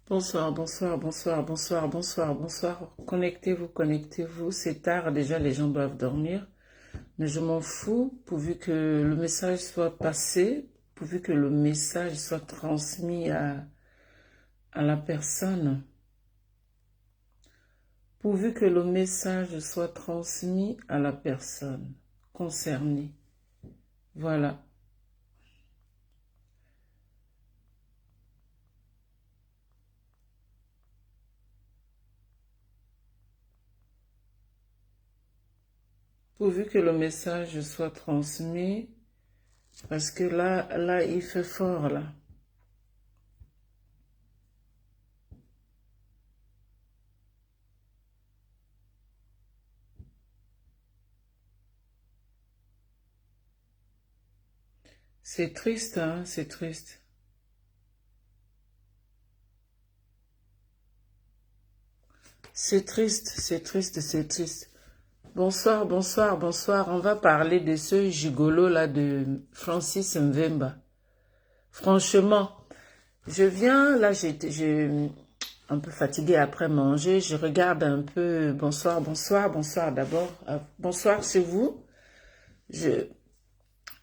Bonsoir, bonsoir, bonsoir, bonsoir, bonsoir, bonsoir. Connectez-vous, connectez-vous. C'est tard, déjà les gens doivent dormir. Mais je m'en fous, pourvu que le message soit passé, pourvu que le message soit transmis à la personne. Pourvu que le message soit transmis à la personne concernée. Voilà. Pourvu que le message soit transmis, parce que là, il fait fort, là. C'est triste, hein, c'est triste. C'est triste, c'est triste, c'est triste. Bonsoir, bonsoir, bonsoir. On va parler de ce gigolo là de Francis Mvemba. Franchement, je viens, là j'ai un peu fatiguée après manger. Je regarde un peu. Bonsoir, bonsoir, bonsoir d'abord. Bonsoir c'est vous. Je,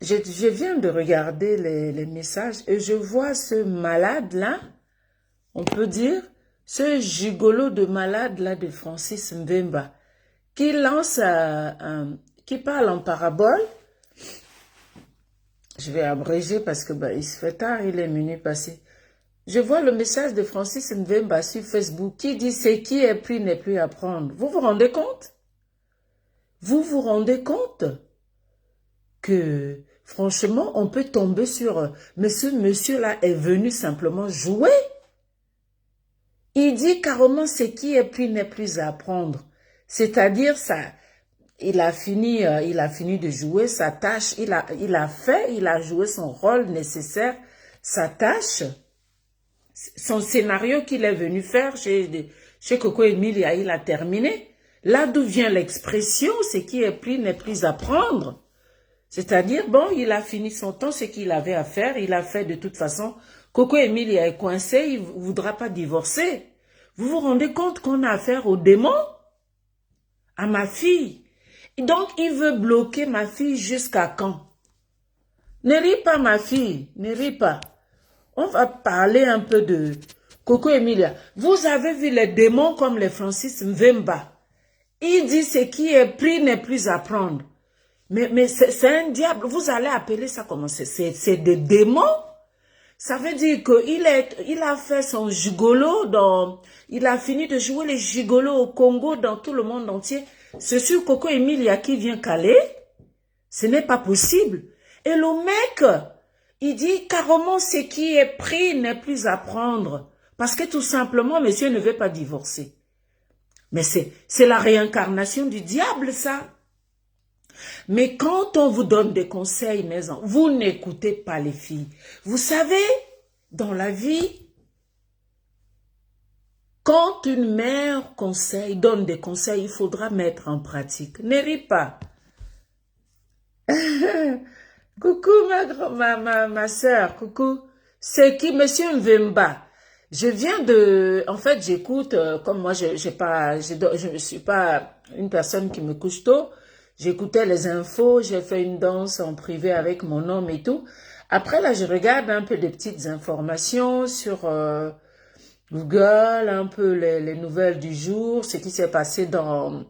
je viens de regarder les messages et je vois ce malade là, on peut dire, ce gigolo de malade là de Francis Mvemba, qui lance qui parle en parabole. Je vais abréger parce que il se fait tard, il est minuit passé. Je vois le message de Francis Mvemba sur Facebook qui dit ce qui est pris n'est plus à prendre. Vous vous rendez compte? Vous vous rendez compte que franchement on peut tomber sur mais ce monsieur là est venu simplement jouer. Il dit carrément ce qui est pris n'est plus à prendre. C'est-à-dire ça. Il a fini de jouer sa tâche, il a joué son rôle nécessaire, sa tâche, son scénario qu'il est venu faire chez Coco Emilia, il a terminé. Là d'où vient l'expression, ce qui est pris n'est plus à prendre. C'est-à-dire, bon, il a fini son temps, ce qu'il avait à faire, il a fait de toute façon. Coco Emilia est coincé, il ne voudra pas divorcer. Vous vous rendez compte qu'on a affaire au démon? À ma fille. Donc, il veut bloquer ma fille jusqu'à quand? Ne ris pas, ma fille, ne ris pas. On va parler un peu de Coco Emilia. Vous avez vu les démons comme les Francis Mvemba. Il dit ce qui est pris n'est plus à prendre. Mais c'est un diable. Vous allez appeler ça comment? C'est des démons? Ça veut dire qu'il a fait son gigolo il a fini de jouer les gigolos au Congo dans tout le monde entier. C'est sur Coco Emilia qui vient caler. Ce n'est pas possible. Et le mec, il dit carrément ce qui est pris n'est plus à prendre. Parce que tout simplement, monsieur ne veut pas divorcer. Mais c'est la réincarnation du diable, ça. Mais quand on vous donne des conseils, mes enfants, vous n'écoutez pas les filles. Vous savez, dans la vie, quand une mère donne des conseils, il faudra mettre en pratique. Ne ris pas. Coucou ma soeur, coucou. C'est qui, monsieur Mvemba? Je viens de... En fait, j'écoute, comme moi, je ne suis pas une personne qui me couche tôt. J'écoutais les infos, j'ai fait une danse en privé avec mon homme et tout. Après, là, je regarde un peu des petites informations sur Google, un peu les nouvelles du jour, ce qui s'est passé dans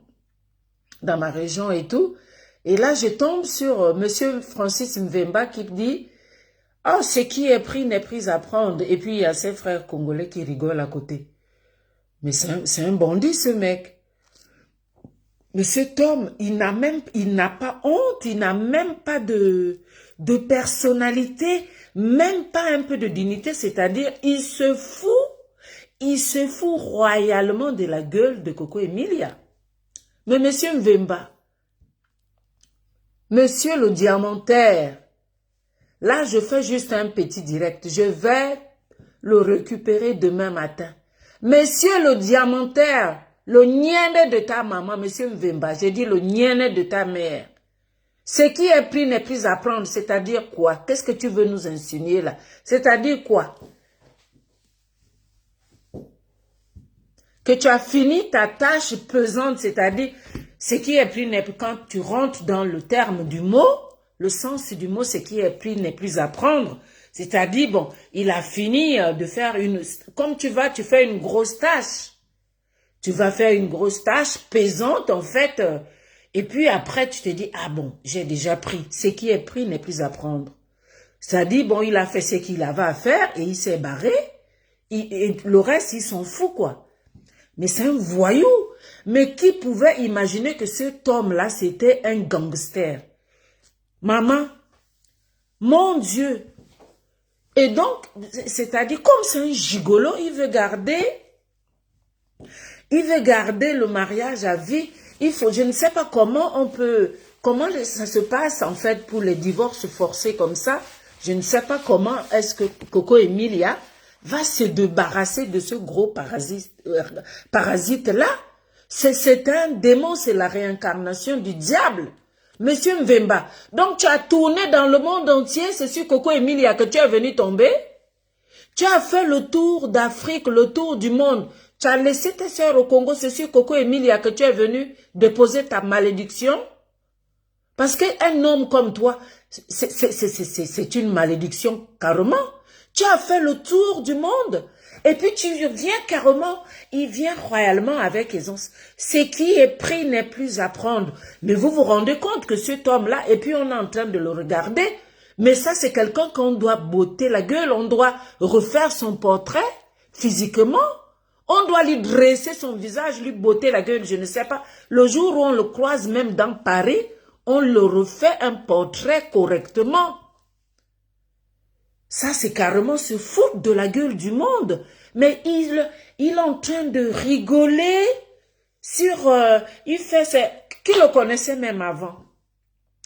ma région et tout. Et là, je tombe sur monsieur Francis Mvemba qui dit « Oh, ce qui est pris n'est pris à prendre. » Et puis, il y a ses frères congolais qui rigolent à côté. Mais c'est un bandit, ce mec. Mais cet homme, il n'a pas honte, il n'a même pas de personnalité, même pas un peu de dignité, c'est-à-dire, il se fout royalement de la gueule de Coco Emilia. Mais monsieur Mvemba, monsieur le diamantaire, là, je fais juste un petit direct, je vais le récupérer demain matin. Monsieur le diamantaire, le nienne de ta maman, monsieur Mvemba, j'ai dit le nienne de ta mère. Ce qui est pris n'est plus à prendre, c'est-à-dire quoi? Qu'est-ce que tu veux nous insinuer là? C'est-à-dire quoi? que tu as fini ta tâche pesante, c'est-à-dire ce qui est pris n'est plus, quand tu rentres dans le terme du mot, le sens du mot, ce qui est pris n'est plus à prendre. C'est-à-dire, bon, il a fini de faire comme tu fais une grosse tâche. Tu vas faire une grosse tâche pesante, en fait, et puis après, tu te dis, ah bon, j'ai déjà pris. Ce qui est pris n'est plus à prendre. C'est-à-dire, bon, il a fait ce qu'il avait à faire et il s'est barré. Et le reste, il s'en fout, quoi. Mais c'est un voyou. Mais qui pouvait imaginer que cet homme-là, c'était un gangster? Maman, mon Dieu. Et donc, c'est-à-dire, comme c'est un gigolo, il veut garder le mariage à vie. Je ne sais pas comment ça se passe en fait pour les divorces forcés comme ça. Je ne sais pas comment est-ce que Coco Emilia va se débarrasser de ce gros parasite-là. C'est un démon, c'est la réincarnation du diable. Monsieur Mvemba, donc tu as tourné dans le monde entier, c'est sur Coco Emilia que tu es venu tomber. Tu as fait le tour d'Afrique, le tour du monde. Tu as laissé tes sœurs au Congo, c'est sur Coco Emilia que tu es venu déposer ta malédiction. Parce qu'un homme comme toi, c'est une malédiction carrément. Tu as fait le tour du monde. Et puis tu viens carrément, il vient royalement avec aisance. Ce qui est pris n'est plus à prendre. Mais vous vous rendez compte que cet homme-là, et puis on est en train de le regarder, mais ça c'est quelqu'un qu'on doit botter la gueule, on doit refaire son portrait physiquement. On doit lui dresser son visage, lui botter la gueule, je ne sais pas. Le jour où on le croise même dans Paris, on le refait un portrait correctement. Ça, c'est carrément se foutre de la gueule du monde. Mais il est en train de rigoler sur... il fait qu'il le connaissait même avant.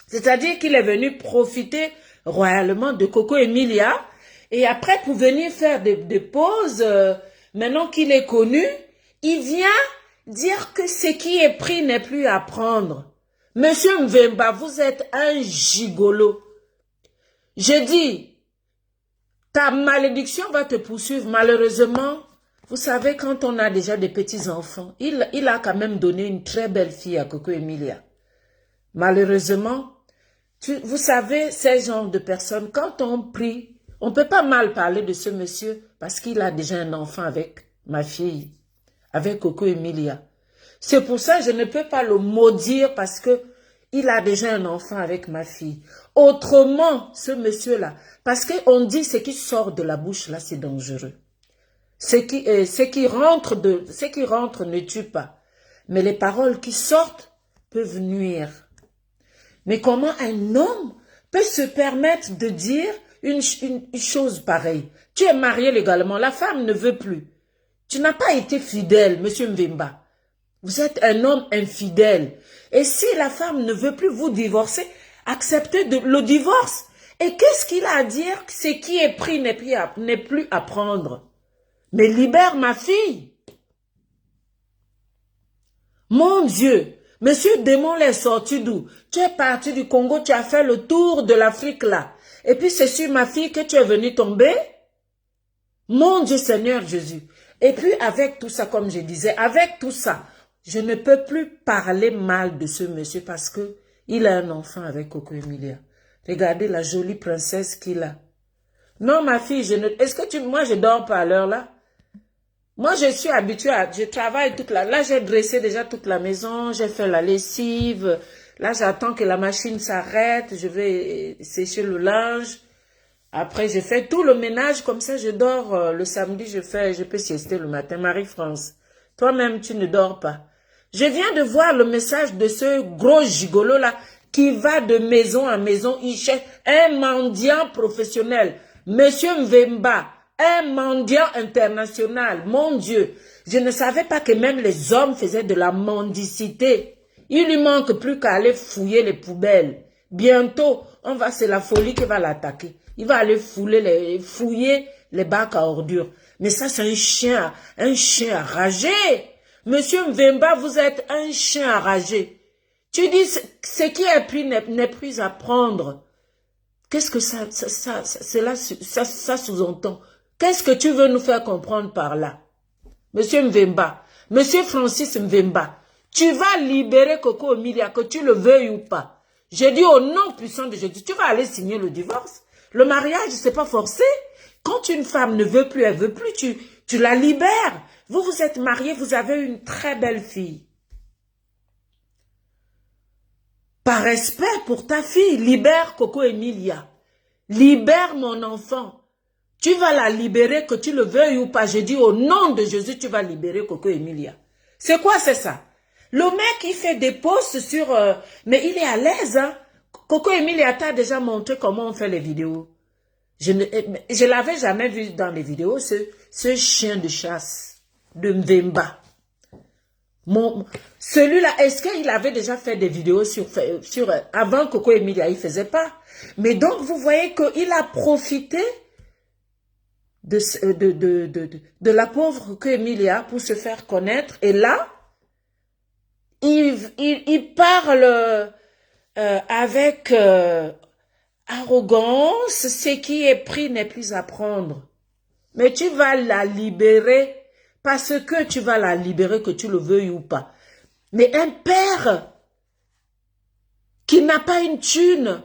C'est-à-dire qu'il est venu profiter royalement de Coco Emilia. Et après, pour venir faire des pauses, maintenant qu'il est connu, il vient dire que ce qui est pris n'est plus à prendre. Monsieur Mvemba, vous êtes un gigolo. Je dis... Ta malédiction va te poursuivre. Malheureusement, vous savez, quand on a déjà des petits-enfants, il a quand même donné une très belle fille à Coco Emilia. Malheureusement, vous savez, ces genres de personnes, quand on prie, on ne peut pas mal parler de ce monsieur parce qu'il a déjà un enfant avec ma fille, avec Coco Emilia. C'est pour ça que je ne peux pas le maudire parce que il a déjà un enfant avec ma fille. Autrement, ce monsieur-là, parce qu'on dit ce qui sort de la bouche, là, c'est dangereux. Ce qui rentre ne tue pas. Mais les paroles qui sortent peuvent nuire. Mais comment un homme peut se permettre de dire une chose pareille? Tu es marié légalement, la femme ne veut plus. Tu n'as pas été fidèle, monsieur Mvemba. Vous êtes un homme infidèle. Et si la femme ne veut plus vous divorcer, acceptez le divorce. Et qu'est-ce qu'il a à dire? Ce qui est pris n'est plus à prendre. Mais libère ma fille. Mon Dieu, monsieur démon l'est sorti d'où? Tu es parti du Congo, tu as fait le tour de l'Afrique là. Et puis c'est sur ma fille que tu es venu tomber? Mon Dieu Seigneur Jésus. Et puis avec tout ça, comme je disais, avec tout ça, je ne peux plus parler mal de ce monsieur parce que il a un enfant avec Coco Emilia. Regardez la jolie princesse qu'il a. Non, ma fille, est-ce que moi je dors pas à l'heure là? Moi, je suis habituée je travaille là, j'ai dressé déjà toute la maison, j'ai fait la lessive. Là, j'attends que la machine s'arrête, je vais sécher le linge. Après, je fais tout le ménage, comme ça, je dors le samedi, je peux siester le matin. Marie-France, toi-même, tu ne dors pas. Je viens de voir le message de ce gros gigolo-là qui va de maison en maison. Il cherche un mendiant professionnel. Monsieur Mvemba, un mendiant international. Mon Dieu, je ne savais pas que même les hommes faisaient de la mendicité. Il lui manque plus qu'à aller fouiller les poubelles. Bientôt, c'est la folie qui va l'attaquer. Il va aller fouiller les bacs à ordures. Mais ça, c'est un chien enragé. Monsieur Mvemba, vous êtes un chien enragé. Tu dis, ce qui est pris n'est plus à prendre. Qu'est-ce que ça sous-entend? Qu'est-ce que tu veux nous faire comprendre par là? Monsieur Mvemba, Monsieur Francis Mvemba, tu vas libérer Coco Emilia, que tu le veuilles ou pas. J'ai dit au nom puissant de Jésus, tu vas aller signer le divorce. Le mariage, c'est pas forcé. Quand une femme ne veut plus, elle veut plus, tu la libères. Vous vous êtes mariés, vous avez une très belle fille. Par respect pour ta fille, libère Coco Emilia. Libère mon enfant. Tu vas la libérer, que tu le veuilles ou pas. Je dis au nom de Jésus, tu vas libérer Coco Emilia. C'est quoi, c'est ça? Le mec, il fait des posts sur... mais il est à l'aise, hein. Coco Emilia t'a déjà montré comment on fait les vidéos. Je ne l'avais jamais vu dans les vidéos, ce chien de chasse de Mvemba. Celui-là, est-ce qu'il avait déjà fait des vidéos avant Coco Emilia, il ne faisait pas. Mais donc, vous voyez qu'il a profité de la pauvre Coco Emilia pour se faire connaître. Et là, il parle avec arrogance. Ce qui est pris n'est plus à prendre. Mais tu vas la libérer parce que tu vas la libérer, que tu le veuilles ou pas. Mais un père qui n'a pas une thune,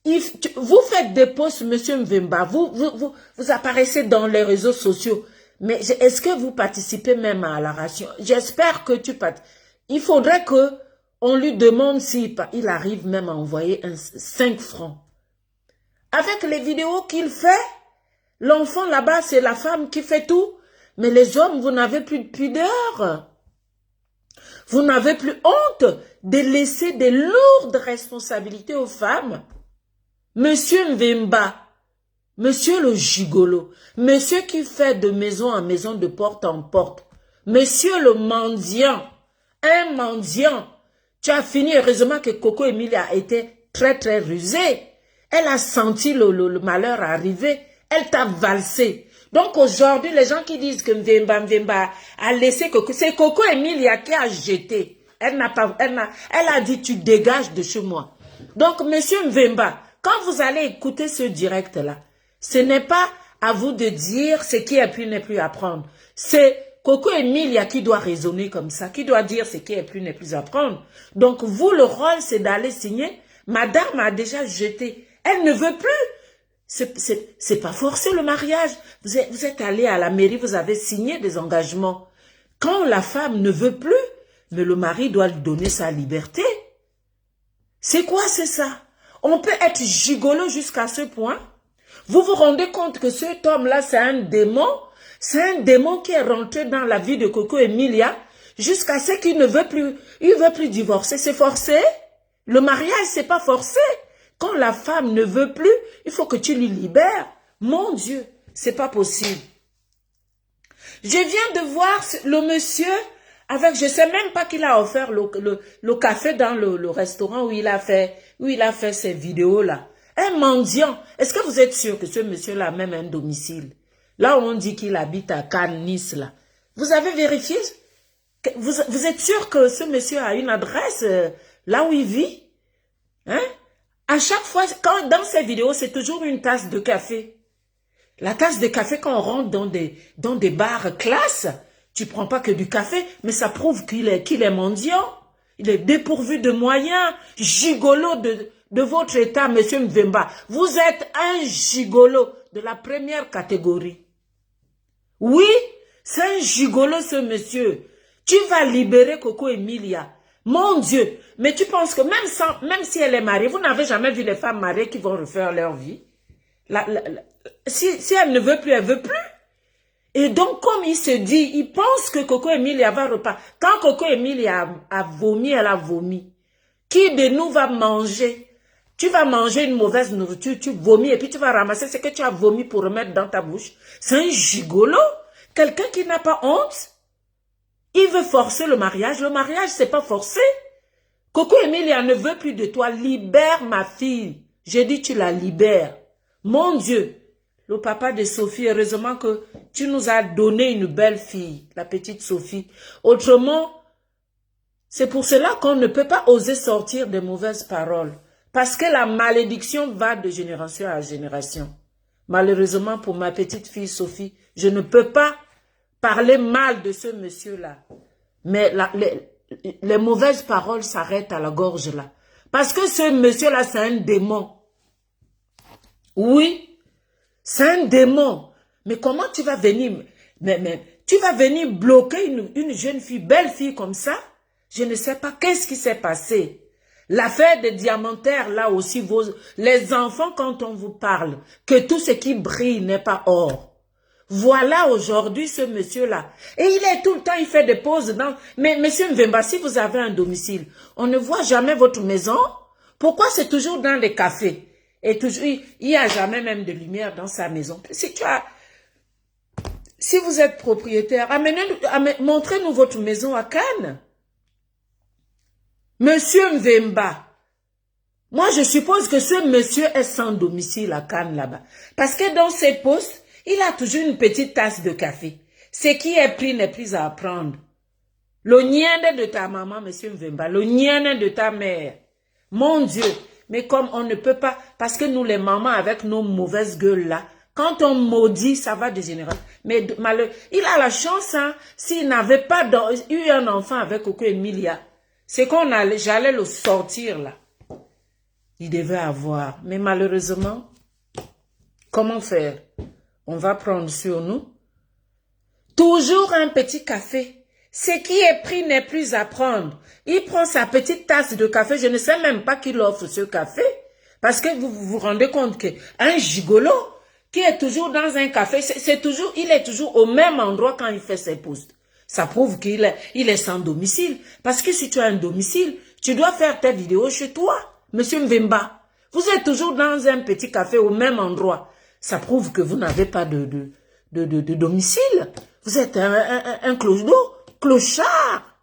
vous faites des posts, monsieur Mvemba, vous apparaissez dans les réseaux sociaux, mais est-ce que vous participez même à la ration? J'espère que tu participes. Il faudrait qu'on lui demande s'il arrive même à envoyer 5 francs. Avec les vidéos qu'il fait, l'enfant là-bas, c'est la femme qui fait tout. Mais les hommes, vous n'avez plus de pudeur. Vous n'avez plus honte de laisser des lourdes responsabilités aux femmes. Monsieur Mvemba, monsieur le gigolo, monsieur qui fait de maison en maison, de porte en porte, monsieur le mendiant, un mendiant. Tu as fini, heureusement que Coco Emilia a été très très rusée. Elle a senti le malheur arriver, elle t'a valsé. Donc aujourd'hui, les gens qui disent que Mvemba a laissé Coco, c'est Coco Emilia qui a jeté. Elle a dit tu dégages de chez moi. Donc monsieur Mvemba, quand vous allez écouter ce direct-là, ce n'est pas à vous de dire ce qui est plus n'est plus à prendre. C'est Coco Emilia qui doit raisonner comme ça, qui doit dire ce qui est plus n'est plus à prendre. Donc vous, le rôle, c'est d'aller signer. Madame a déjà jeté. Elle ne veut plus. C'est pas forcé le mariage. Vous êtes allé à la mairie, vous avez signé des engagements. Quand la femme ne veut plus, mais le mari doit lui donner sa liberté. C'est quoi, c'est ça? On peut être gigolo jusqu'à ce point. Vous vous rendez compte que cet homme-là, c'est un démon? C'est un démon qui est rentré dans la vie de Coco Emilia jusqu'à ce qu'il ne veut plus, il veut plus divorcer. C'est forcé? Le mariage, c'est pas forcé. Quand la femme ne veut plus, il faut que tu lui libères. Mon Dieu, c'est pas possible. Je viens de voir le monsieur avec, je sais même pas qu'il a offert le café dans le restaurant où il a fait ces vidéos-là. Un mendiant. Est-ce que vous êtes sûr que ce monsieur-là a même un domicile? Là où on dit qu'il habite à Cannes, Nice, là. Vous avez vérifié? Vous êtes sûr que ce monsieur a une adresse là où il vit? Hein? À chaque fois, dans ces vidéos, c'est toujours une tasse de café. La tasse de café, quand on rentre dans des bars classe, tu prends pas que du café, mais ça prouve qu'il est mendiant. Il est dépourvu de moyens, gigolo de votre état, monsieur Mvemba. Vous êtes un gigolo de la première catégorie. Oui, c'est un gigolo ce monsieur. Tu vas libérer Coco Emilia. Mon Dieu, mais tu penses que même si elle est mariée, vous n'avez jamais vu les femmes mariées qui vont refaire leur vie? Si elle ne veut plus, elle veut plus. Et donc, comme il se dit, il pense que Coco Emilia va repartir. Quand Coco Emilia a vomi, elle a vomi. Qui de nous va manger? Tu vas manger une mauvaise nourriture, tu vomis et puis tu vas ramasser ce que tu as vomi pour remettre dans ta bouche. C'est un gigolo. Quelqu'un qui n'a pas honte. Il veut forcer le mariage. Le mariage, c'est pas forcé. Coco Emilia ne veut plus de toi. Libère ma fille. J'ai dit tu la libères. Mon Dieu. Le papa de Sophie, heureusement que tu nous as donné une belle fille, la petite Sophie. Autrement, c'est pour cela qu'on ne peut pas oser sortir de mauvaises paroles. Parce que la malédiction va de génération à génération. Malheureusement pour ma petite fille Sophie, je ne peux pas parler mal de ce monsieur-là. Mais les mauvaises paroles s'arrêtent à la gorge là. Parce que ce monsieur-là, c'est un démon. Oui, c'est un démon. Mais comment tu vas venir, tu vas venir bloquer une jeune fille, belle fille comme ça? Je ne sais pas qu'est-ce qui s'est passé. L'affaire des diamantaires, là aussi, les enfants, quand on vous parle, que tout ce qui brille n'est pas or. Voilà aujourd'hui ce monsieur-là. Et il est tout le temps, il fait des pauses dans... Mais monsieur Mvemba, si vous avez un domicile, on ne voit jamais votre maison. Pourquoi c'est toujours dans les cafés? Et toujours, il n'y a jamais même de lumière dans sa maison. Si vous êtes propriétaire, montrez-nous votre maison à Cannes. Monsieur Mvemba, moi je suppose que ce monsieur est sans domicile à Cannes là-bas. Parce que dans ses postes, il a toujours une petite tasse de café. Ce qui est pris n'est plus à prendre. Le niende de ta maman, monsieur Mvemba, le niende de ta mère. Mon Dieu, mais comme on ne peut pas, parce que nous les mamans avec nos mauvaises gueules là, quand on maudit, ça va dégénérer. Mais il a la chance, hein, s'il n'avait pas eu un enfant avec Coco Emilia, c'est j'allais le sortir là. Il devait avoir. Mais malheureusement, comment faire? On va prendre sur nous. Toujours un petit café. Ce qui est pris n'est plus à prendre. Il prend sa petite tasse de café. Je ne sais même pas qui offre ce café. Parce que vous vous rendez compte qu'un gigolo qui est toujours dans un café, il est toujours au même endroit quand il fait ses postes. Ça prouve qu'il est sans domicile. Parce que si tu as un domicile, tu dois faire tes vidéos chez toi, monsieur Mvemba. Vous êtes toujours dans un petit café au même endroit. Ça prouve que vous n'avez pas de domicile. Vous êtes un clochard.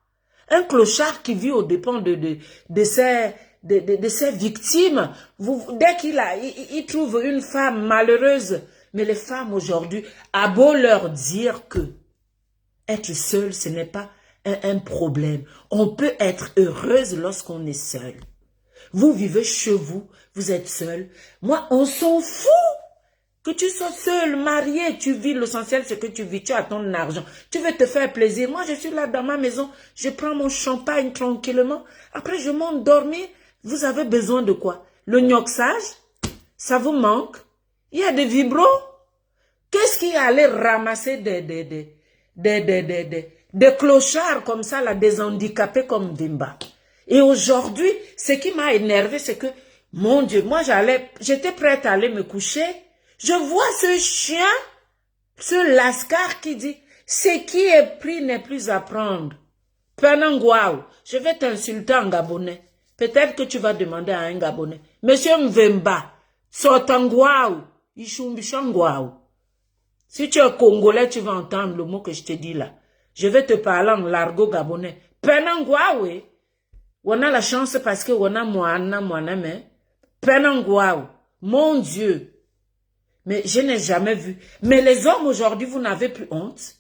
Un clochard qui vit aux dépens de ses victimes. Dès il trouve une femme malheureuse. Mais les femmes aujourd'hui, à beau leur dire que être seule, ce n'est pas un problème. On peut être heureuse lorsqu'on est seul. Vous vivez chez vous, vous êtes seul. Moi, on s'en fout. Que tu sois seul, marié, tu vis, l'essentiel c'est que tu vis, tu as ton argent. Tu veux te faire plaisir. Moi, je suis là dans ma maison, je prends mon champagne tranquillement. Après, je monte dormir. Vous avez besoin de quoi? Le gnoxage? Ça vous manque? Il y a des vibros? Qu'est-ce qui allait ramasser des clochards comme ça, là, des handicapés comme Dimba? Et aujourd'hui, ce qui m'a énervé, c'est que, mon Dieu, moi j'étais prête à aller me coucher. Je vois ce chien, ce lascar qui dit, ce qui est pris n'est plus à prendre. Penangwaou, je vais t'insulter en gabonais. Peut-être que tu vas demander à un gabonais. Monsieur Mvemba, Sotangwaou, Ishumbishangwaou. Si tu es congolais, tu vas entendre le mot que je te dis là. Je vais te parler en l'argot gabonais. Penangwaou, on a la chance parce que on a moana, mais Penangwaou, mon Dieu. Mais je n'ai jamais vu. Mais les hommes aujourd'hui, vous n'avez plus honte.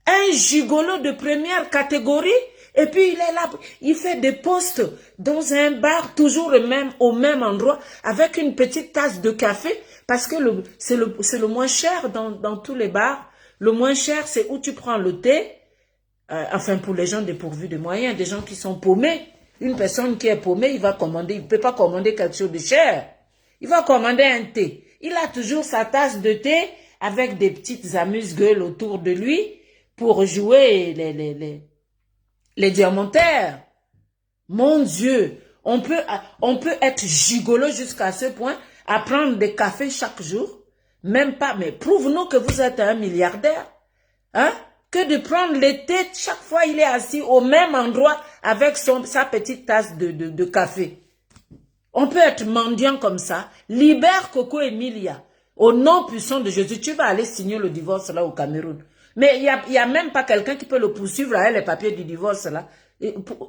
Un gigolo de première catégorie, et puis il est là, il fait des postes dans un bar, toujours au même endroit, avec une petite tasse de café, parce que c'est le moins cher dans tous les bars. Le moins cher, c'est où tu prends le thé, enfin pour les gens dépourvus de moyens, des gens qui sont paumés. Une personne qui est paumée, il va commander, il ne peut pas commander quelque chose de cher. Il va commander un thé. Il a toujours sa tasse de thé avec des petites amuse-gueules autour de lui pour jouer les diamantaires. Mon Dieu, on peut être gigolo jusqu'à ce point, à prendre des cafés chaque jour. Même pas, mais prouve-nous que vous êtes un milliardaire. Hein? Que de prendre les têtes, chaque fois il est assis au même endroit avec sa petite tasse de café. On peut être mendiant comme ça. Libère Coco Emilia. Au nom puissant de Jésus, tu vas aller signer le divorce là au Cameroun. Mais il y a même pas quelqu'un qui peut le poursuivre à les papiers du divorce là.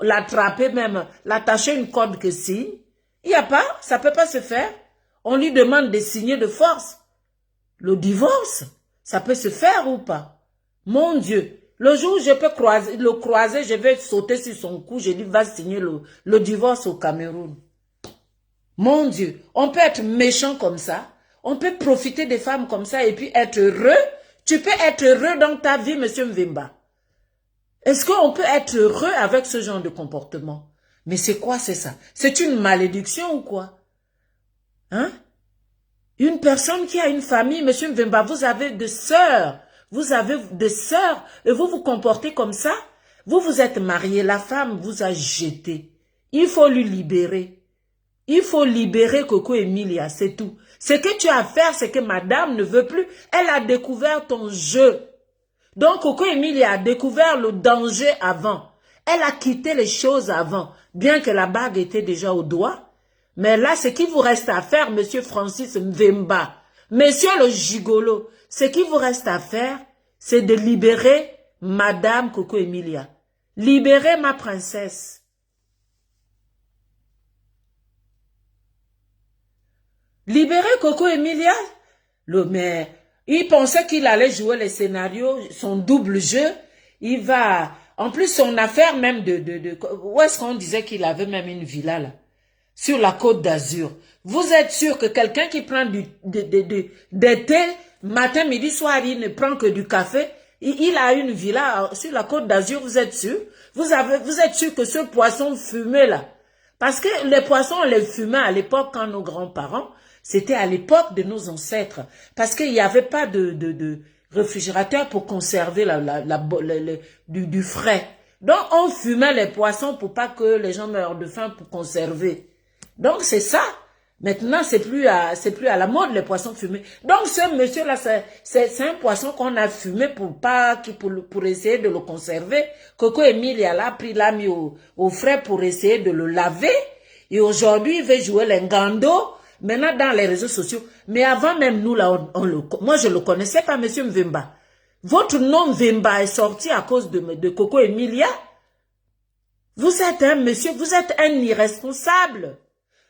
L'attraper même, l'attacher une corde que signe. Il n'y a pas, ça peut pas se faire. On lui demande de signer de force. Le divorce, ça peut se faire ou pas? Mon Dieu, le jour où je peux le croiser, je vais sauter sur son cou, je lui va signer le divorce au Cameroun. Mon Dieu, on peut être méchant comme ça, on peut profiter des femmes comme ça et puis être heureux. Tu peux être heureux dans ta vie, monsieur Mvemba. Est-ce qu'on peut être heureux avec ce genre de comportement? Mais c'est quoi, c'est ça? C'est une malédiction ou quoi? Hein? Une personne qui a une famille, Monsieur Mvemba, vous avez des sœurs. Vous avez des sœurs et vous vous comportez comme ça? Vous vous êtes marié, la femme vous a jeté. Il faut lui libérer. Il faut libérer Coco Emilia, c'est tout. Ce que tu as à faire, c'est que madame ne veut plus. Elle a découvert ton jeu. Donc Coco Emilia a découvert le danger avant. Elle a quitté les choses avant, bien que la bague était déjà au doigt. Mais là, ce qu'il vous reste à faire, Monsieur Francis Mvemba, Monsieur le gigolo, ce qu'il vous reste à faire, c'est de libérer Madame Coco Emilia. Libérez ma princesse. Libérez Coco Emilia. Mais il pensait qu'il allait jouer les scénarios, son double jeu. Il va... En plus, son affaire même où est-ce qu'on disait qu'il avait même une villa là? Sur la Côte d'Azur. Vous êtes sûr que quelqu'un qui prend des thé, matin, midi, soir, il ne prend que du café, il a une villa sur la Côte d'Azur, vous êtes sûr? Vous êtes sûr que ce poisson fumé là, parce que les poissons, on les fumait à l'époque quand nos grands-parents, c'était à l'époque de nos ancêtres, parce qu'il n'y avait pas de réfrigérateur pour conserver du frais. Donc on fumait les poissons pour pas que les gens meurent de faim pour conserver. Donc c'est ça. Maintenant, c'est plus à la mode les poissons fumés. Donc ce monsieur-là, c'est un poisson qu'on a fumé pour essayer de le conserver. Coco Emilia l'a pris, l'a mis au frais pour essayer de le laver. Et aujourd'hui, il veut jouer l'engando. Maintenant, dans les réseaux sociaux. Mais avant même nous, là, moi, je le connaissais pas, monsieur Mvemba. Votre nom Mvemba est sorti à cause de Coco Emilia. Vous êtes un monsieur, vous êtes un irresponsable.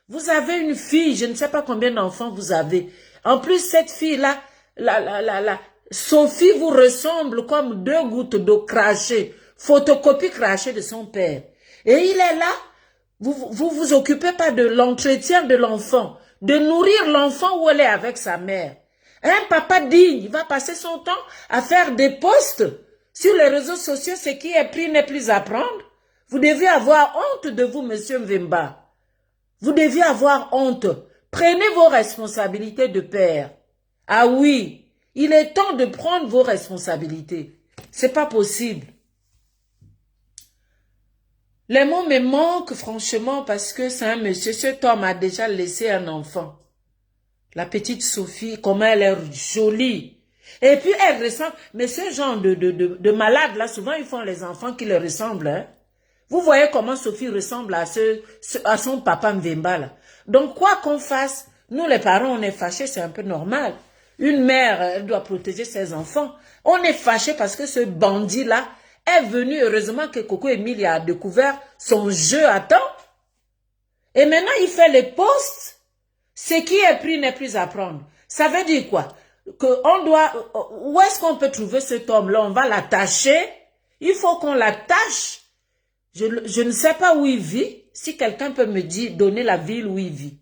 Vous avez une fille, je ne sais pas combien d'enfants vous avez. En plus, cette fille-là, Sophie vous ressemble comme deux gouttes d'eau crachée, photocopie crachée de son père. Et il est là, vous occupez pas de l'entretien de l'enfant, de nourrir l'enfant où elle est avec sa mère. Un papa digne, il va passer son temps à faire des posts sur les réseaux sociaux, ce qui est pris n'est plus à prendre. Vous devez avoir honte de vous, monsieur Mvemba. Vous deviez avoir honte. Prenez vos responsabilités de père. Ah oui, il est temps de prendre vos responsabilités. C'est pas possible. Les mots me manquent franchement parce que c'est un monsieur. Cet homme a déjà laissé un enfant. La petite Sophie, comment elle est jolie. Et puis elle ressemble. Mais ce genre de malades là, souvent ils font les enfants qui leur ressemblent. Hein? Vous voyez comment Sophie ressemble à son papa Mvemba là. Donc quoi qu'on fasse, nous les parents on est fâchés, c'est un peu normal. Une mère, elle doit protéger ses enfants. On est fâchés parce que ce bandit là est venu, heureusement que Coco Emilia a découvert son jeu à temps. Et maintenant il fait les posts. Ce qui est pris n'est plus à prendre. Ça veut dire quoi? Où est-ce qu'on peut trouver cet homme là? On va l'attacher. Il faut qu'on l'attache. Je ne sais pas où il vit. Si quelqu'un peut me dire, donner la ville où il vit.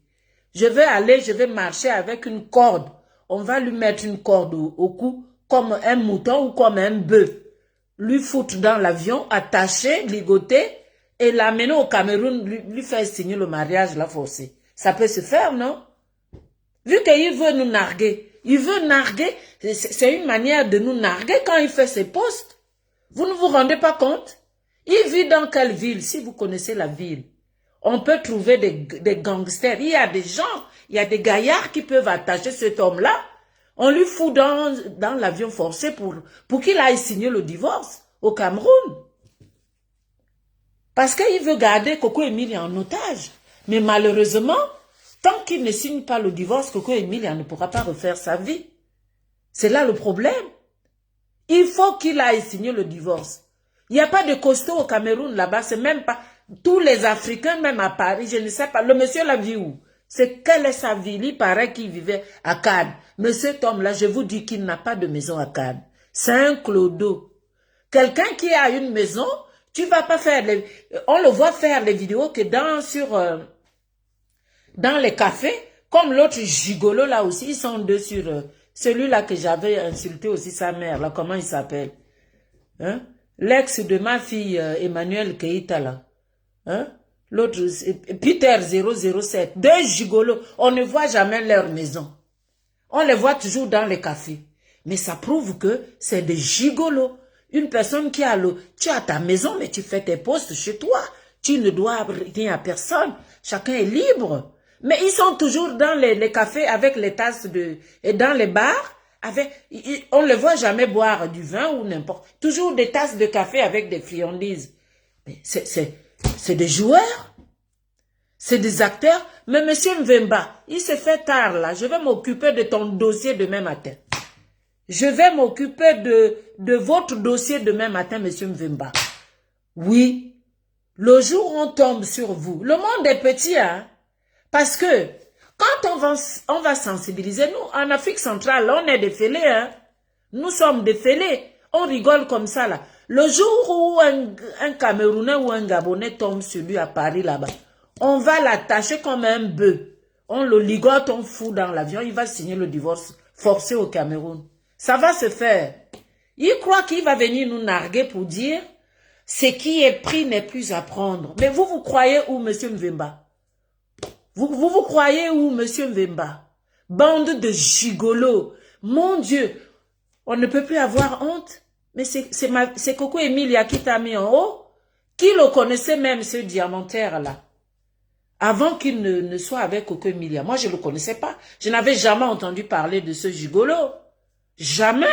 Je vais marcher avec une corde. On va lui mettre une corde au cou, comme un mouton ou comme un bœuf. Lui foutre dans l'avion, attacher, ligoter, et l'amener au Cameroun, lui faire signer le mariage, la forcer. Ça peut se faire, non? Vu qu'il veut nous narguer. Il veut narguer. C'est une manière de nous narguer quand il fait ses posts. Vous ne vous rendez pas compte? Il vit dans quelle ville? Si vous connaissez la ville, on peut trouver des gangsters. Il y a des gens, il y a des gaillards qui peuvent attacher cet homme-là. On lui fout dans l'avion forcé pour qu'il aille signer le divorce au Cameroun. Parce qu'il veut garder Coco Emilia en otage. Mais malheureusement, tant qu'il ne signe pas le divorce, Coco Emilia ne pourra pas refaire sa vie. C'est là le problème. Il faut qu'il aille signer le divorce. Il n'y a pas de costaud au Cameroun là-bas, c'est même pas tous les Africains, même à Paris, je ne sais pas. Le monsieur l'a vu où? Quelle est sa ville? Il paraît qu'il vivait à Cannes. Mais cet homme-là, je vous dis qu'il n'a pas de maison à Cannes. C'est un clodo. Quelqu'un qui a une maison, tu vas pas faire on le voit faire les vidéos que dans les cafés, comme l'autre gigolo là aussi, ils sont deux sur celui-là que j'avais insulté aussi sa mère, là, comment il s'appelle? Hein? l'ex de ma fille Emmanuel Keïta là, hein? L'autre, Peter 007, deux gigolos, on ne voit jamais leur maison. On les voit toujours dans les cafés. Mais ça prouve que c'est des gigolos. Une personne qui a tu as ta maison, mais tu fais tes postes chez toi. Tu ne dois rien à personne. Chacun est libre. Mais ils sont toujours dans les cafés avec les tasses et dans les bars. On ne les voit jamais boire du vin ou n'importe. Toujours des tasses de café avec des friandises. C'est des joueurs. C'est des acteurs. Mais monsieur Mvemba, il se fait tard là. Je vais m'occuper de ton dossier demain matin. Je vais m'occuper de votre dossier demain matin, monsieur Mvemba. Oui, le jour où on tombe sur vous, le monde est petit, hein. Parce que quand on va sensibiliser, nous, en Afrique centrale, on est des fêlés, hein. Nous sommes des fêlés. On rigole comme ça, là. Le jour où un Camerounais ou un Gabonais tombe sur lui à Paris, là-bas, on va l'attacher comme un bœuf. On le ligote, on fout dans l'avion, il va signer le divorce forcé au Cameroun. Ça va se faire. Il croit qu'il va venir nous narguer pour dire ce qui est pris n'est plus à prendre. Mais vous croyez où, monsieur Mvemba? Vous croyez où, monsieur Mvemba? Bande de gigolos. Mon Dieu, on ne peut plus avoir honte. Mais c'est Coco Emilia qui t'a mis en haut. Qui le connaissait même, ce diamantaire-là? Avant qu'il ne soit avec Coco Emilia. Moi, je ne le connaissais pas. Je n'avais jamais entendu parler de ce gigolo. Jamais.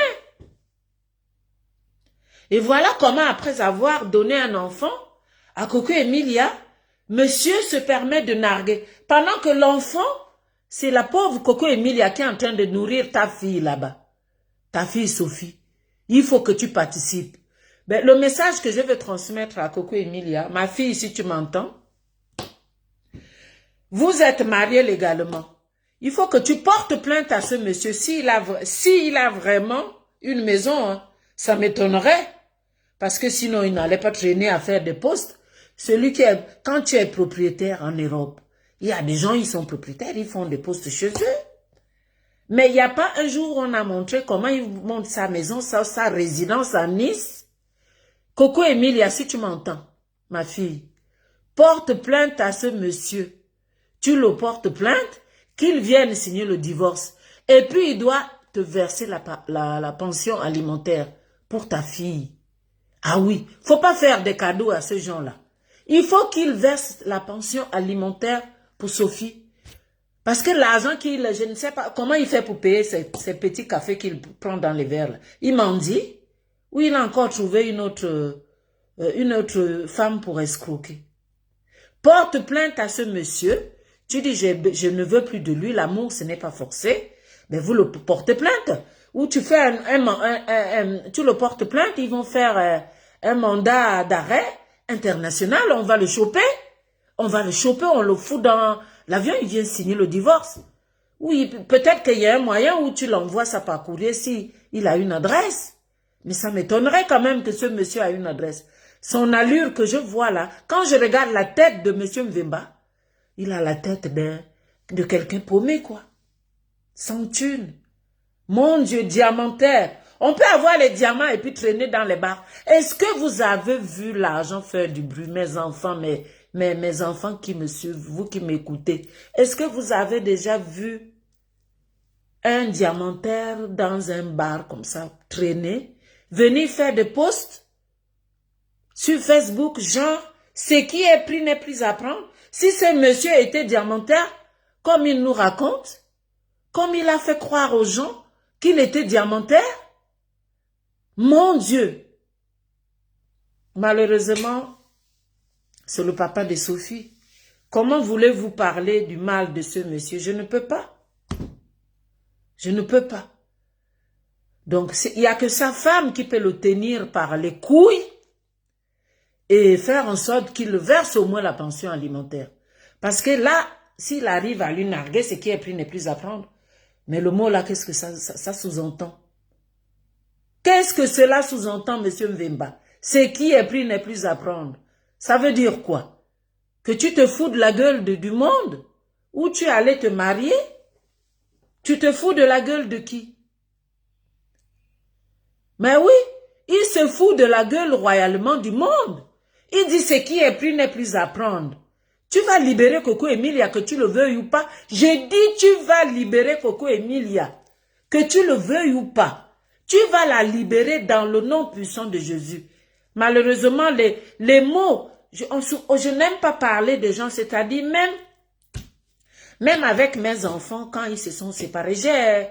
Et voilà comment, après avoir donné un enfant à Coco Emilia, monsieur se permet de narguer. Pendant que l'enfant, c'est la pauvre Coco Emilia qui est en train de nourrir ta fille là-bas. Ta fille Sophie. Il faut que tu participes. Ben, le message que je veux transmettre à Coco Emilia, ma fille, si tu m'entends, vous êtes mariés légalement. Il faut que tu portes plainte à ce monsieur. S'il a vraiment une maison, hein, ça m'étonnerait. Parce que sinon, il n'allait pas traîner à faire des postes. Quand tu es propriétaire en Europe, il y a des gens, ils sont propriétaires, ils font des postes chez eux. Mais il n'y a pas un jour où on a montré comment il monte sa maison, sa résidence à Nice. Coco Emilia, si tu m'entends, ma fille, porte plainte à ce monsieur. Tu le portes plainte, qu'il vienne signer le divorce. Et puis, il doit te verser la pension alimentaire pour ta fille. Ah oui, faut pas faire des cadeaux à ces gens-là. Il faut qu'il verse la pension alimentaire pour Sophie. Parce que l'argent je ne sais pas comment il fait pour payer ces petits cafés qu'il prend dans les verres. Là. Il m'en dit, ou il a encore trouvé une autre femme pour escroquer. Porte plainte à ce monsieur. Tu dis, je ne veux plus de lui, l'amour, ce n'est pas forcé. Mais vous le portez plainte. Ou tu fais tu le portes plainte, ils vont faire un mandat d'arrêt international, on va le choper. On le fout dans l'avion, il vient signer le divorce. Oui, peut-être qu'il y a un moyen où tu l'envoies ça par courrier si il a une adresse. Mais ça m'étonnerait quand même que ce monsieur a une adresse. Son allure que je vois là, quand je regarde la tête de monsieur Mvemba, il a la tête de quelqu'un paumé, quoi. Sans thune. Mon Dieu, diamantaire. On peut avoir les diamants et puis traîner dans les bars. Est-ce que vous avez vu l'argent faire du bruit, mes enfants, mes enfants qui me suivent, vous qui m'écoutez? Est-ce que vous avez déjà vu un diamantaire dans un bar comme ça, traîner, venir faire des posts sur Facebook, genre, ce qui est pris n'est plus à prendre? Si ce monsieur était diamantaire, comme il nous raconte, comme il a fait croire aux gens qu'il était diamantaire, mon Dieu! Malheureusement, c'est le papa de Sophie. Comment voulez-vous parler du mal de ce monsieur? Je ne peux pas. Je ne peux pas. Donc, il n'y a que sa femme qui peut le tenir par les couilles et faire en sorte qu'il verse au moins la pension alimentaire. Parce que là, s'il arrive à lui narguer, ce qui est pris n'est plus à prendre. Mais le mot là, qu'est-ce que ça sous-entend? Qu'est-ce que cela sous-entend, monsieur Mvemba? Ce qui est pris n'est plus à prendre. Ça veut dire quoi? Que tu te fous de la gueule du monde? Ou tu allais te marier? Tu te fous de la gueule de qui? Mais oui, il se fout de la gueule royalement du monde. Il dit ce qui est pris n'est plus à prendre. Tu vas libérer Coco Emilia, que tu le veuilles ou pas. Je dis tu vas libérer Coco Emilia, que tu le veuilles ou pas. Tu vas la libérer dans le nom puissant de Jésus. Malheureusement, les mots, je n'aime pas parler des gens, c'est-à-dire même avec mes enfants, quand ils se sont séparés, j'ai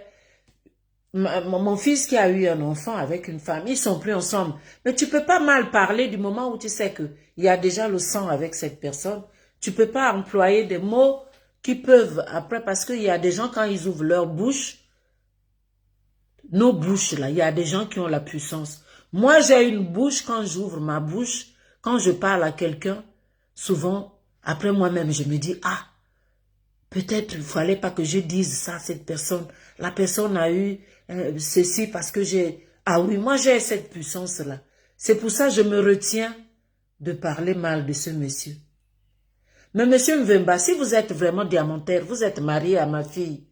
mon fils qui a eu un enfant avec une femme, ils sont plus ensemble. Mais tu peux pas mal parler du moment où tu sais qu'il y a déjà le sang avec cette personne. Tu peux pas employer des mots qui peuvent, après, parce qu'il y a des gens, quand ils ouvrent leur bouche, nos bouches là, il y a des gens qui ont la puissance. Moi, j'ai une bouche, quand j'ouvre ma bouche, quand je parle à quelqu'un, souvent, après moi-même, je me dis, ah, peut-être il ne fallait pas que je dise ça à cette personne. La personne a eu ceci parce que j'ai... Ah oui, moi j'ai cette puissance-là. C'est pour ça que je me retiens de parler mal de ce monsieur. Mais monsieur Mvemba, si vous êtes vraiment diamantaire, vous êtes marié à ma fille,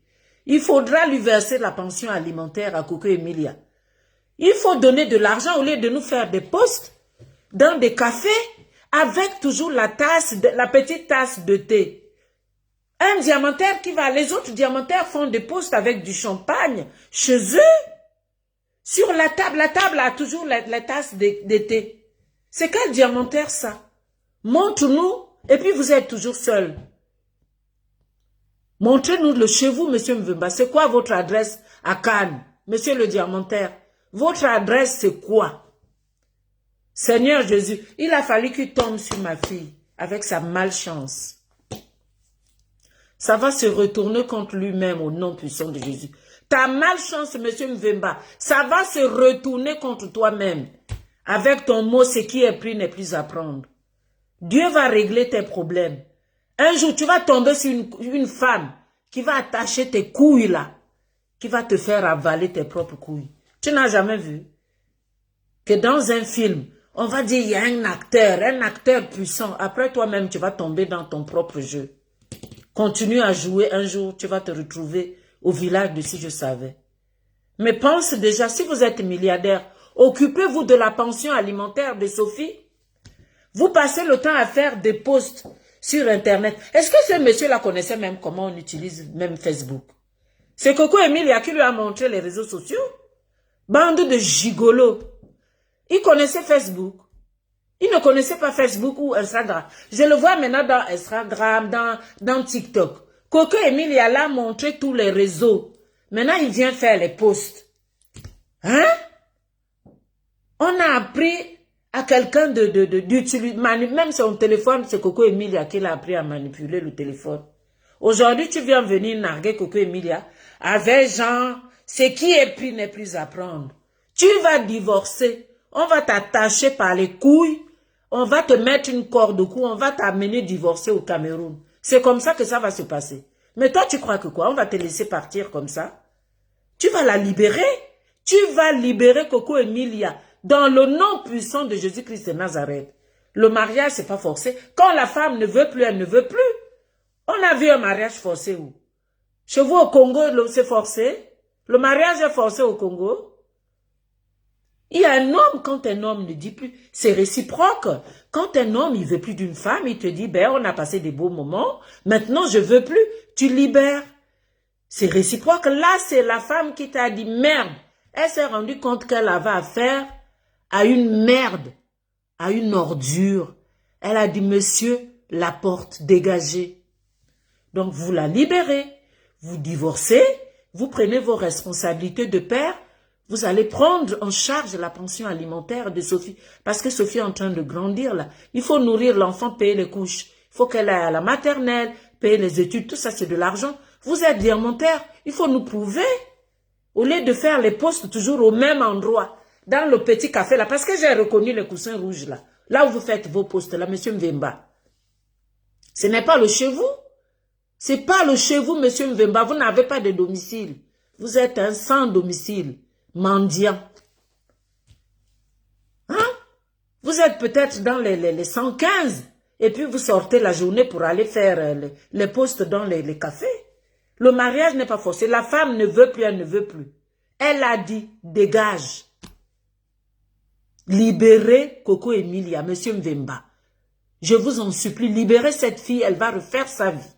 il faudra lui verser la pension alimentaire à Coco Emilia. Il faut donner de l'argent au lieu de nous faire des postes dans des cafés avec toujours la petite tasse de thé. Un diamantaire qui va, les autres diamantaires font des postes avec du champagne chez eux. Sur la table a toujours la tasse de thé. C'est quel diamantaire ça? Montre-nous, et puis vous êtes toujours seul. Montrez-nous le chez vous, monsieur Mvemba. C'est quoi votre adresse à Cannes, monsieur le diamantaire? Votre adresse, c'est quoi? Seigneur Jésus, il a fallu qu'il tombe sur ma fille avec sa malchance. Ça va se retourner contre lui-même au nom puissant de Jésus. Ta malchance, monsieur Mvemba, ça va se retourner contre toi-même. Avec ton mot, ce qui est pris n'est plus à prendre. Dieu va régler tes problèmes. Un jour, tu vas tomber sur une femme qui va attacher tes couilles là, qui va te faire avaler tes propres couilles. Tu n'as jamais vu que dans un film, on va dire il y a un acteur puissant. Après toi-même, tu vas tomber dans ton propre jeu. Continue à jouer, un jour, tu vas te retrouver au village de Si Je Savais. Mais pense déjà, si vous êtes milliardaire, occupez-vous de la pension alimentaire de Sophie. Vous passez le temps à faire des posts sur Internet. Est-ce que ce monsieur-là connaissait même comment on utilise même Facebook? C'est Coco Emilia qui lui a montré les réseaux sociaux. Bande de gigolos. Il connaissait Facebook. Il ne connaissait pas Facebook ou Instagram. Je le vois maintenant dans Instagram, dans TikTok. Coco Emilia l'a montré tous les réseaux. Maintenant, il vient faire les posts. Hein? On a appris à quelqu'un d'utiliser, même son téléphone, c'est Coco Emilia qui l'a appris à manipuler le téléphone. Aujourd'hui, tu viens venir narguer Coco Emilia avec genre, ce qui est pris n'est plus à prendre. Tu vas divorcer. On va t'attacher par les couilles. On va te mettre une corde au cou. On va t'amener divorcer au Cameroun. C'est comme ça que ça va se passer. Mais toi, tu crois que quoi? On va te laisser partir comme ça? Tu vas la libérer. Tu vas libérer Coco Emilia dans le nom puissant de Jésus-Christ de Nazareth. Le mariage, c'est pas forcé. Quand la femme ne veut plus, elle ne veut plus. On a vu un mariage forcé où? Chez vous au Congo, c'est forcé. Le mariage est forcé au Congo. Il y a un homme, quand un homme ne dit plus, c'est réciproque. Quand un homme, il veut plus d'une femme, il te dit, ben, on a passé des beaux moments, maintenant je veux plus, tu libères. C'est réciproque. Là, c'est la femme qui t'a dit, merde. Elle s'est rendue compte qu'elle avait affaire à une merde, à une ordure. Elle a dit, monsieur, la porte dégagée. Donc, vous la libérez, vous divorcez, vous prenez vos responsabilités de père, vous allez prendre en charge la pension alimentaire de Sophie. Parce que Sophie est en train de grandir là. Il faut nourrir l'enfant, payer les couches. Il faut qu'elle aille à la maternelle, payer les études. Tout ça, c'est de l'argent. Vous êtes diamantaire. Il faut nous prouver. Au lieu de faire les postes toujours au même endroit. Dans le petit café là. Parce que j'ai reconnu les coussins rouges là. Là où vous faites vos postes là, monsieur Mvemba. Ce n'est pas le chez vous. C'est pas le chez vous, monsieur Mvemba. Vous n'avez pas de domicile. Vous êtes un sans domicile. Mendiant. Hein? Vous êtes peut-être dans les 115 et puis vous sortez la journée pour aller faire les postes dans les cafés. Le mariage n'est pas forcé. La femme ne veut plus, elle ne veut plus. Elle a dit, dégage. Libérez Coco Emilia, monsieur Mvemba. Je vous en supplie, libérez cette fille, elle va refaire sa vie.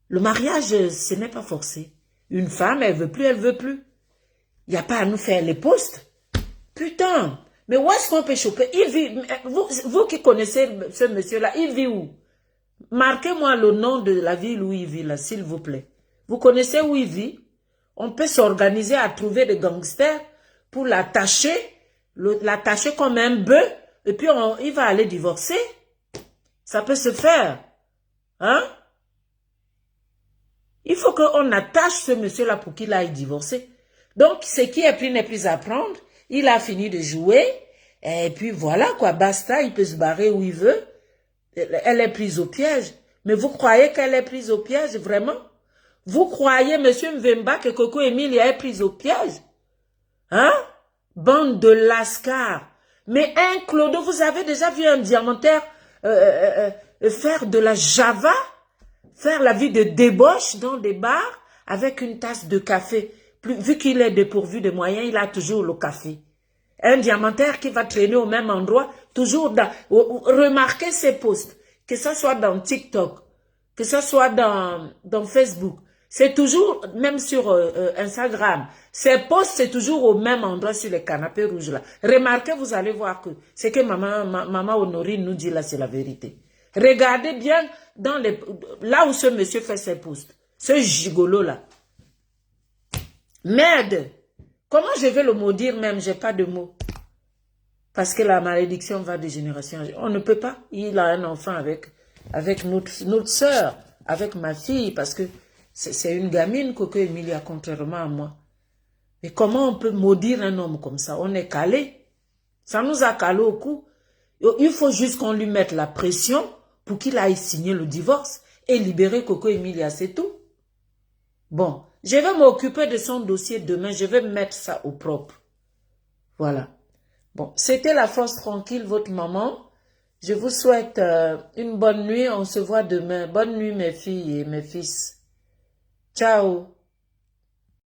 Le mariage, ce n'est pas forcé. Une femme, elle veut plus, elle veut plus. Il n'y a pas à nous faire les postes. Putain, mais où est-ce qu'on peut choper? Il vit, vous qui connaissez ce monsieur-là, il vit où? Marquez-moi le nom de la ville où il vit, là, s'il vous plaît. Vous connaissez où il vit? On peut s'organiser à trouver des gangsters pour l'attacher comme un bœuf, et puis il va aller divorcer. Ça peut se faire. Hein? Il faut qu'on attache ce monsieur-là pour qu'il aille divorcer. Donc, ce qui est pris n'est plus à prendre. Il a fini de jouer. Et puis voilà, quoi, basta, il peut se barrer où il veut. Elle est prise au piège. Mais vous croyez qu'elle est prise au piège, vraiment? Vous croyez, monsieur Mvemba, que Coco Emilia est prise au piège? Hein? Bande de lascars. Mais un clodo, vous avez déjà vu un diamantaire faire de la java? Faire la vie de débauche dans des bars avec une tasse de café. Vu qu'il est dépourvu de moyens, il a toujours le café. Un diamantaire qui va traîner au même endroit, toujours dans... Remarquez ses posts, que ce soit dans TikTok, que ce soit dans Facebook. C'est toujours, même sur Instagram, ses posts, c'est toujours au même endroit sur les canapés rouges là. Remarquez, vous allez voir que ce que maman Honorine nous dit là, c'est la vérité. Regardez bien là où ce monsieur fait ses posts. Ce gigolo là. Merde! Comment je vais le maudire même? J'ai pas de mots. Parce que la malédiction va de génération. On ne peut pas. Il a un enfant avec notre soeur, avec ma fille, parce que c'est une gamine, Coco Emilia, contrairement à moi. Mais comment on peut maudire un homme comme ça? On est calé. Ça nous a calé au cou. Il faut juste qu'on lui mette la pression pour qu'il aille signer le divorce et libérer Coco Emilia, c'est tout. Bon, je vais m'occuper de son dossier demain, je vais mettre ça au propre. Voilà. Bon, c'était La Force Tranquille, votre maman. Je vous souhaite une bonne nuit, on se voit demain. Bonne nuit mes filles et mes fils. Ciao.